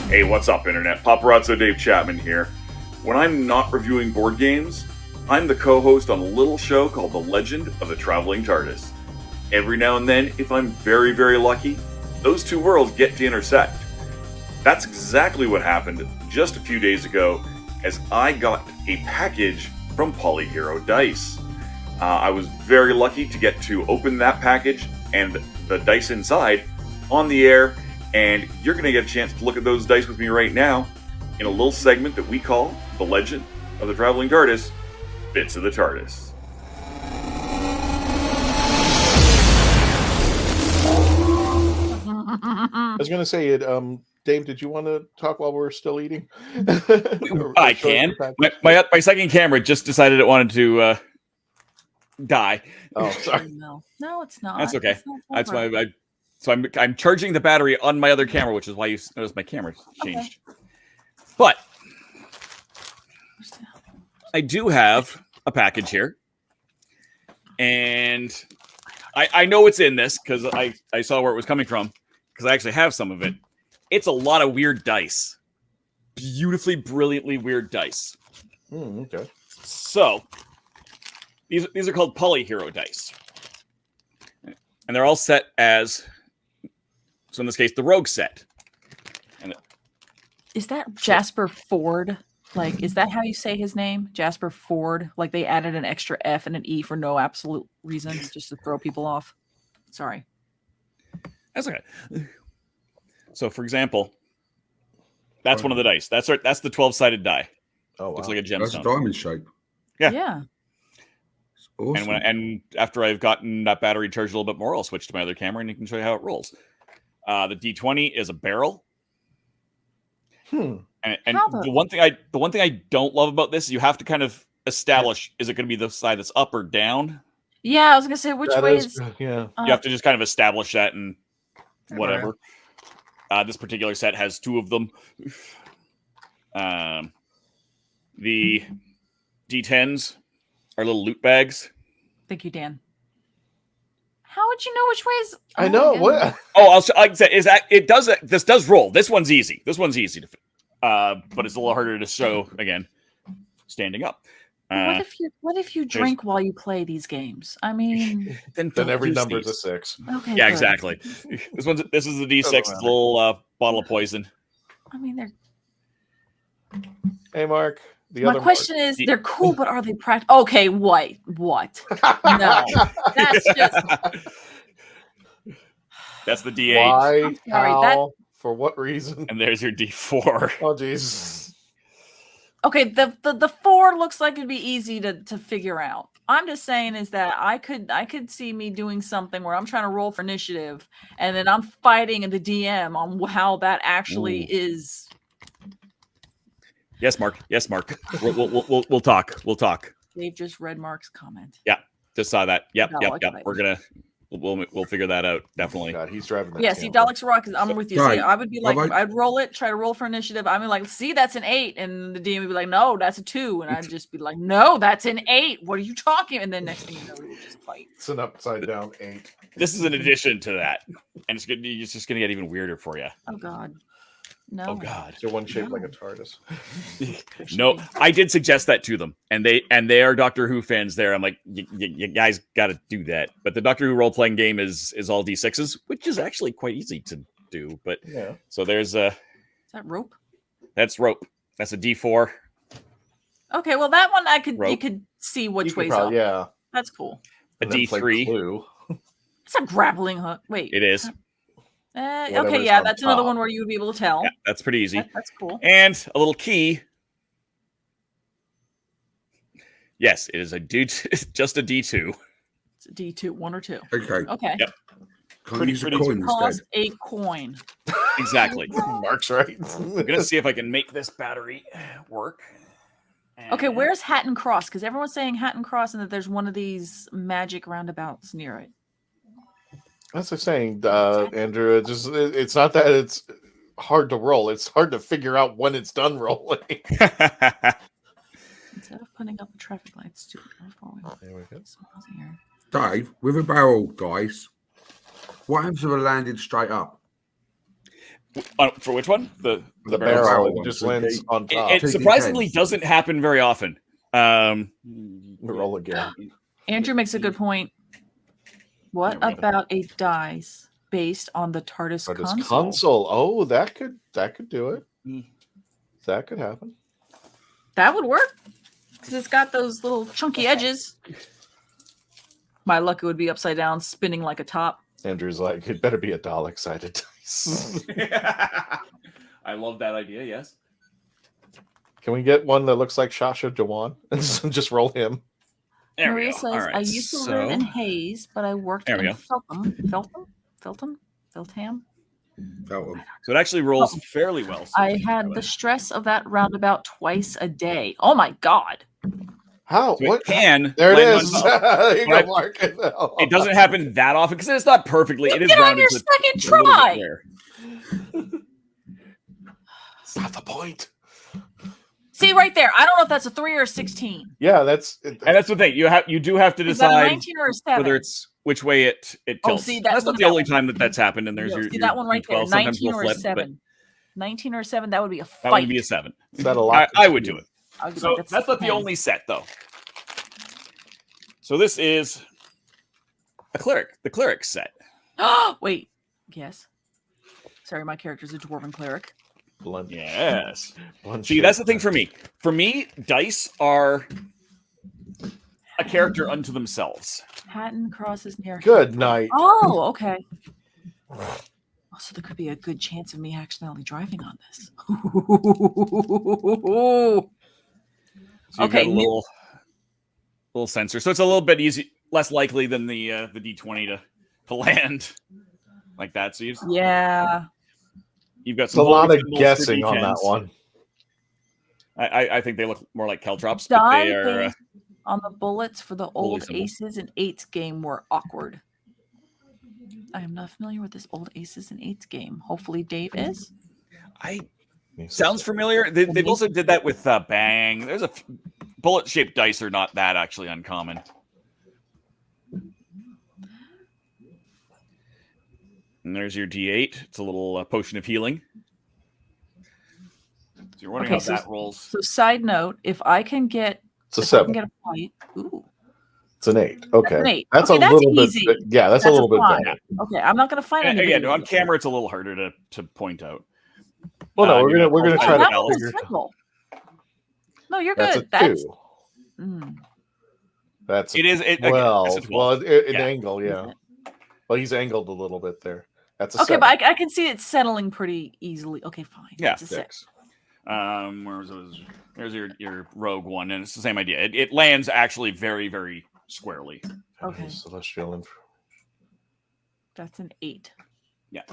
Hey, what's up, Internet? Paparazzo Dave Chapman here. When I'm not reviewing board games, I'm the co-host on a little show called The Legend of the Traveling Tardis. Every now and then, if I'm very, very lucky, those two worlds get to intersect. That's exactly what happened just a few days ago as I got a package from PolyHero Dice. I was very lucky to get to open that package and the dice inside on the air, and you're going to get a chance to look at those dice with me right now in a little segment that we call The Legend of the Traveling Tardis, Bits of the Tardis. I was going to say it, Dave, did you want to talk while we're still eating? I can. My second camera just decided it wanted to die. Oh, sorry. No, it's not. That's okay. That's why I'm charging the battery on my other camera, which is why you notice my camera changed. Okay. But I do have a package here, and I know it's in this because I saw where it was coming from because I actually have some of it. It's a lot of weird dice, beautifully, brilliantly weird dice. Okay. So these are called PolyHero dice, and they're all set as. So in this case, the Rogue set. And is that Jasper Ford? Like, is that how you say his name? Jasper Ford? Like they added an extra F and an E for no absolute reason, just to throw people off? Sorry. That's okay. So, for example, that's one of the dice. That's the 12-sided die. Oh, wow. Looks like a gemstone. That's a diamond shape. Yeah. Awesome. And after I've gotten that battery charged a little bit more, I'll switch to my other camera and you can show you how it rolls. The D20 is a barrel. And the one thing I don't love about this is you have to kind of establish, is it going to be the side that's up or down? Yeah, I was going to say, which way is... Yeah. You have to just kind of establish that and whatever. This particular set has two of them. The D10s are little loot bags. Thank you, Dan. How would you know which way is? I know what. Oh, I'll say is that it does. This does roll. This one's easy. This one's easy to, but it's a little harder to show again, standing up. What if you drink while you play these games? I mean, then every number is a 6. Okay. Yeah, good. Exactly. This is the D6. It's a little bottle of poison. I mean, they're. Hey, Mark. My question is, they're cool, but are they practical? Okay, what? No, that's just. That's the D8. Why? How? For what reason? And there's your D4. Oh, jeez. Okay, the 4 looks like it'd be easy to figure out. I'm just saying is that I could see me doing something where I'm trying to roll for initiative, and then I'm fighting the DM on how that actually is. Yes, Mark. We'll talk. Dave just read Mark's comment. Yeah, just saw that. Yep. We'll figure that out definitely. God, he's driving. Yeah, see, Dalek's rock. I'm with you. See, I would be like, I'd roll it, try to roll for initiative. I mean, like, see, that's an 8, and the DM would be like, no, that's a 2, and I'd just be like, no, that's an 8. What are you talking? And then next thing you know, we would just fight. It's an upside down 8. This is an addition to that, and it's just gonna get even weirder for you. Oh God. No. Oh God! Is there one shaped like a TARDIS? No, I did suggest that to them, and they are Doctor Who fans. There, I'm like, you guys got to do that. But the Doctor Who role playing game is all D6s, which is actually quite easy to do. But yeah, so there's Is that rope? That's rope. That's a D4. Okay, well that one you could see which way's up. Yeah, that's cool. A D3. It's a grappling hook. Wait, it is. Okay, yeah, that's another one where you would be able to tell. Yeah, that's pretty easy. That's cool. And a little key. Yes, it is just a D2. It's a D2, 1 or 2. Okay. Yep. Pretty coin cost a coin. Exactly. Mark's right. I'm gonna see if I can make this battery work. Okay, where's Hatton Cross? Because everyone's saying Hatton Cross, and that there's one of these magic roundabouts near it. That's what I'm saying, Andrew. It's not that it's hard to roll. It's hard to figure out when it's done rolling. Instead of putting up the traffic lights, There we go. Dave, with a barrel dice, what happens if it landed straight up? For which one? The barrel barrel it just one. lands on top. It surprisingly doesn't happen very often. Roll again. Andrew makes a good point. What about a dice based on the TARDIS console? Oh, that could do it. That could happen. That would work because it's got those little chunky edges. My luck, it would be upside down, spinning like a top. Andrew's like, it better be a Dalek-sided dice. I love that idea. Yes. Can we get one that looks like Shasha Jawan and just roll him? There Maria we go. says, All right, I used to live in Hayes, but I worked in Feltham. So it actually rolls fairly well. So I had the stress of that roundabout twice a day. Oh my God. How? So what? Can there it is. there you go, Mark. It doesn't happen that often because it's not perfectly. It is get on rounded your second try. It's not the point. See right there. I don't know if that's a 3 or a 16. Yeah, and that's the thing. You do have to decide 19 or a 7? whether it's which way it tilts. Oh, see, that's not the only time that's happened. And there's your that one right there. 19 or a 7. 19 or a 7. That would be a fight. That would be a 7. Is that a lot? I would do it. So that's not the only set, though. So this is a cleric, the cleric set. Wait, yes. Sorry, my character's a dwarven cleric. Blunt. Yes. Blunt. See, that's the thing for me. For me, dice are a character unto themselves. Hatton crosses near. Good night. Oh, okay. So there could be a good chance of me accidentally driving on this. So okay, little sensor, so it's a little bit less likely than the D20 to land like that. So you've got some a lot of guessing on that one. I think they look more like caltrops, but they are on the bullets for the old Aces and Eights game were awkward. I am not familiar with this old Aces and Eights game. Hopefully, Dave is. Sounds familiar. They also did that with Bang. There's a bullet-shaped dice are not that actually uncommon. And there's your D8. It's a little potion of healing. So you're wondering how that rolls. So, side note: if I can get, it's a 7. Get a point. Ooh. It's an 8. Okay, that's an 8. That's okay, a little bit. Yeah, that's a little bit better. Okay, I'm not going to find any. Again, on camera, it's a little harder to point out. Well, no, we're gonna try to figure. No, you're that's good. That's That's it is. It, well, an angle, yeah. Well, he's angled a little bit there. That's a okay, 7. but I can see it settling pretty easily. Okay, fine. Yeah, it's a 6. There's your rogue one, and it's the same idea. It lands actually very, very squarely. Okay. Celestial. That's an 8. Yeah.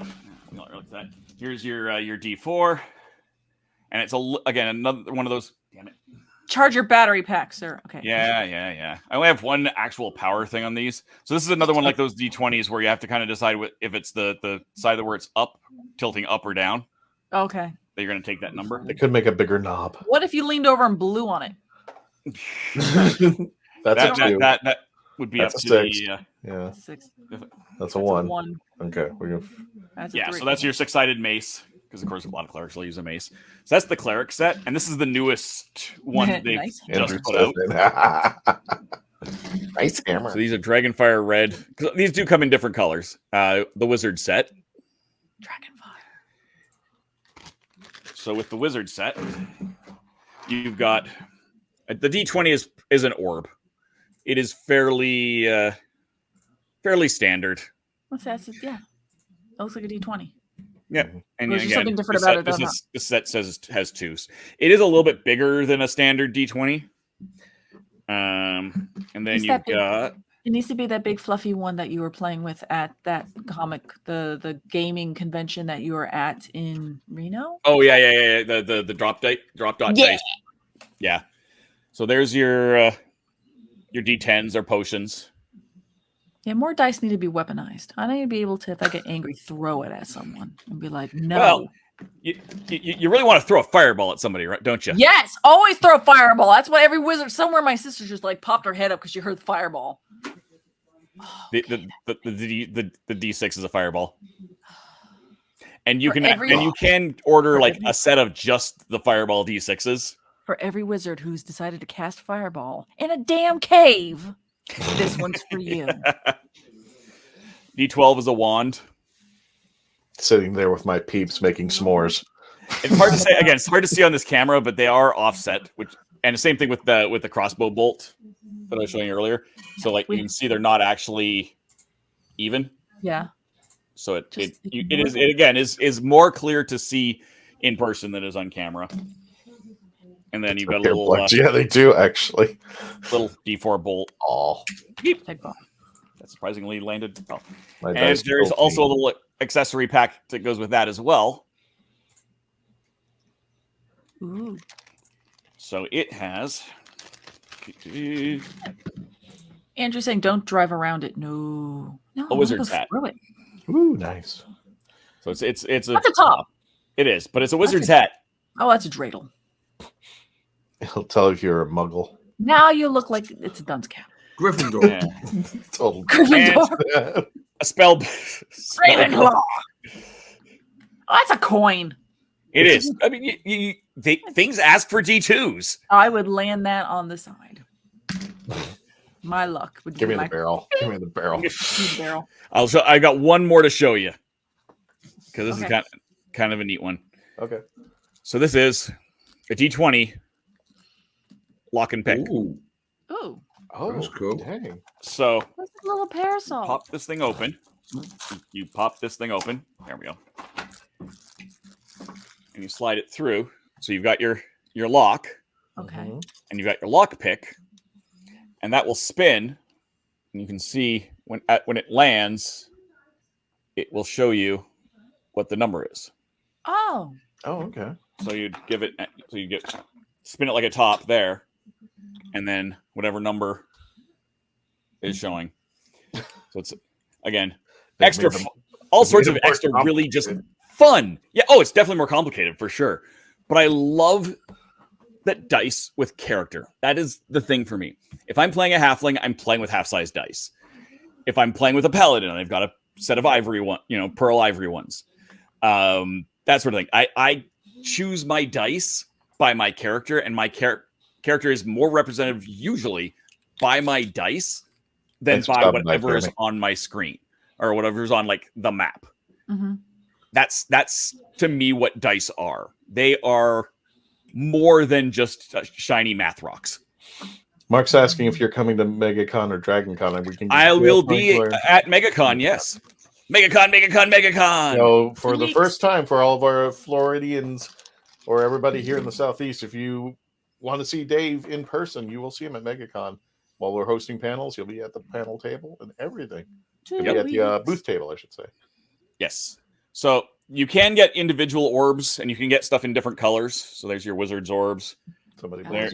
Like that. Here's your D4, and it's again another one of those. Damn it. Charge your battery pack, sir. Okay. Yeah. I only have one actual power thing on these, so this is another one like those D20s where you have to kind of decide if it's the side where it's up, tilting up or down. Okay. That you're going to take that number. It could make a bigger knob. What if you leaned over and blew on it? that would be that's up to 6. the 6. That's a 1. Okay, that's a 3. So that's your 6-sided mace, because of course a lot of clerics will use a mace. So that's the cleric set, and this is the newest one they've just put out. Nice hammer. So these are Dragonfire Red. These do come in different colors. The wizard set. Dragonfire. So with the wizard set, you've got the D20 is an orb. It is fairly standard. What's that? Yeah, it looks like a D20. Yeah, and there's again, something different about it. This set says has 2s. It is a little bit bigger than a standard D20. And then you've got. It needs to be that big fluffy one that you were playing with at that the gaming convention that you were at in Reno. Oh yeah. The drop dot dice. Yeah. So there's your D10s or potions. Yeah, more dice need to be weaponized. I need to be able to, if I get angry, throw it at someone and be like, no. Well, you really want to throw a fireball at somebody, right? Don't you? Yes, always throw a fireball. That's what every wizard. Somewhere my sister just like popped her head up because she heard the fireball. The D6 is a fireball. And you For you can order like a set of just the Fireball D6s. For every wizard who's decided to cast Fireball in a damn cave, this one's for you. D12 is a wand. Sitting there with my peeps making s'mores. It's hard to say. Again, it's hard to see on this camera, but they are offset. And the same thing with the crossbow bolt that I was showing you earlier. So like you can see they're not actually even. Yeah. So it is more clear to see in person than it is on camera. And then you've got a little yeah, they do actually. Little D4 bolt. Oh, that surprisingly landed well. And there's also a little accessory pack that goes with that as well. Ooh. So it has. Andrew's saying, "Don't drive around it." No, a wizard's hat. Through it. Ooh, nice. So it's a. That's a top. It is, but it's a wizard's hat. Oh, that's a dreidel. It'll tell if you're a muggle. Now you look like it's a dunce cap. Gryffindor. Yeah. Total Gryffindor. A spell. Ravenclaw. Oh, that's a coin. It is. I mean, things ask for D2s. I would land that on the side. My luck would give me the barrel. Give me the barrel. Give me the barrel. I got one more to show you because this is kind of a neat one. Okay. So this is a D20 lock and pick. Ooh. Ooh. Oh, that's cool. Dang. So that's a little parasol. Pop this thing open. You pop this thing open. There we go. And you slide it through. So you've got your lock. Okay. And you've got your lock pick. And that will spin. And you can see when it lands, it will show you what the number is. Oh. Oh, okay. So you'd give it. So you spin it like a top there, and then whatever number is showing. So it's again extra, all sorts of extra, really just fun. Yeah. Oh, it's definitely more complicated for sure. But I love that dice with character. That is the thing for me. If I'm playing a halfling, I'm playing with half-size dice. If I'm playing with a paladin, I've got a set of ivory pearl ivory ones. That sort of thing. I choose my dice by my character, and my character is more representative usually by my dice than by whatever is on my screen or whatever's on like the map. Mm-hmm. That's to me what dice are. They are more than just shiny math rocks. Mark's asking if you're coming to MegaCon or DragonCon. We can. I will be at MegaCon. Yes, MegaCon. So for the first time, for all of our Floridians or everybody here in the Southeast, if you want to see Dave in person, you will see him at MegaCon. While we're hosting panels, you'll be at the panel table and everything. You'll be at the booth table, I should say. Yes. So you can get individual orbs, and you can get stuff in different colors. So there's your wizard's orbs. Somebody there.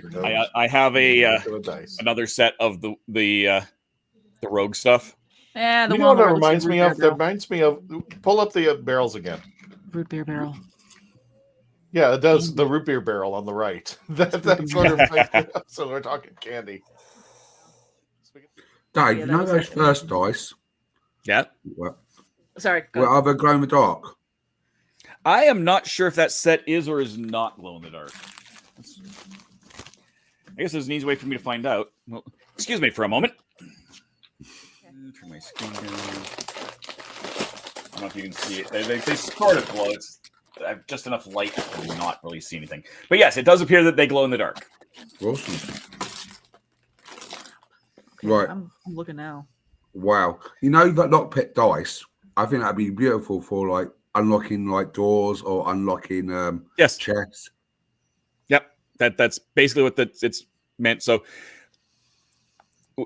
I have another set of the rogue stuff. Yeah, you know what that reminds me of? That reminds me of. Pull up the barrels again. Root beer barrel. Yeah, it does. The root beer barrel on the right. That's what it so we're talking candy. Dave, you know those first dice? Yeah. Well, sorry. Are they glow in the dark? I am not sure if that set is or is not glow in the dark. I guess there's an easy way for me to find out. Well, excuse me for a moment. Turn my screen down. I don't know if you can see it. They sort of glow. I have just enough light to not really see anything. But yes, it does appear that they glow in the dark. Awesome. Right. I'm looking now. Wow. You know that lockpick dice? I think that'd be beautiful for like unlocking like doors or unlocking chests. Yep. That's basically what it's meant. So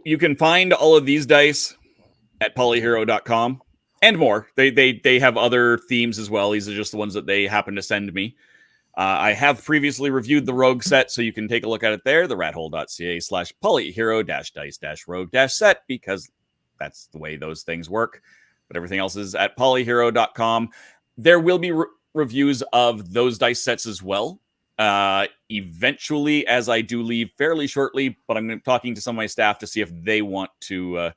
you can find all of these dice at PolyHero.com and more. They have other themes as well. These are just the ones that they happen to send me. I have previously reviewed the Rogue set, so you can take a look at it there, TheRatHole.ca/PolyHero-dice-rogue-set, because that's the way those things work. But everything else is at PolyHero.com. There will be reviews of those dice sets as well. Eventually, as I do leave fairly shortly, but I'm talking to some of my staff to see if they want to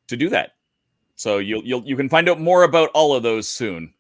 do that. So you can find out more about all of those soon.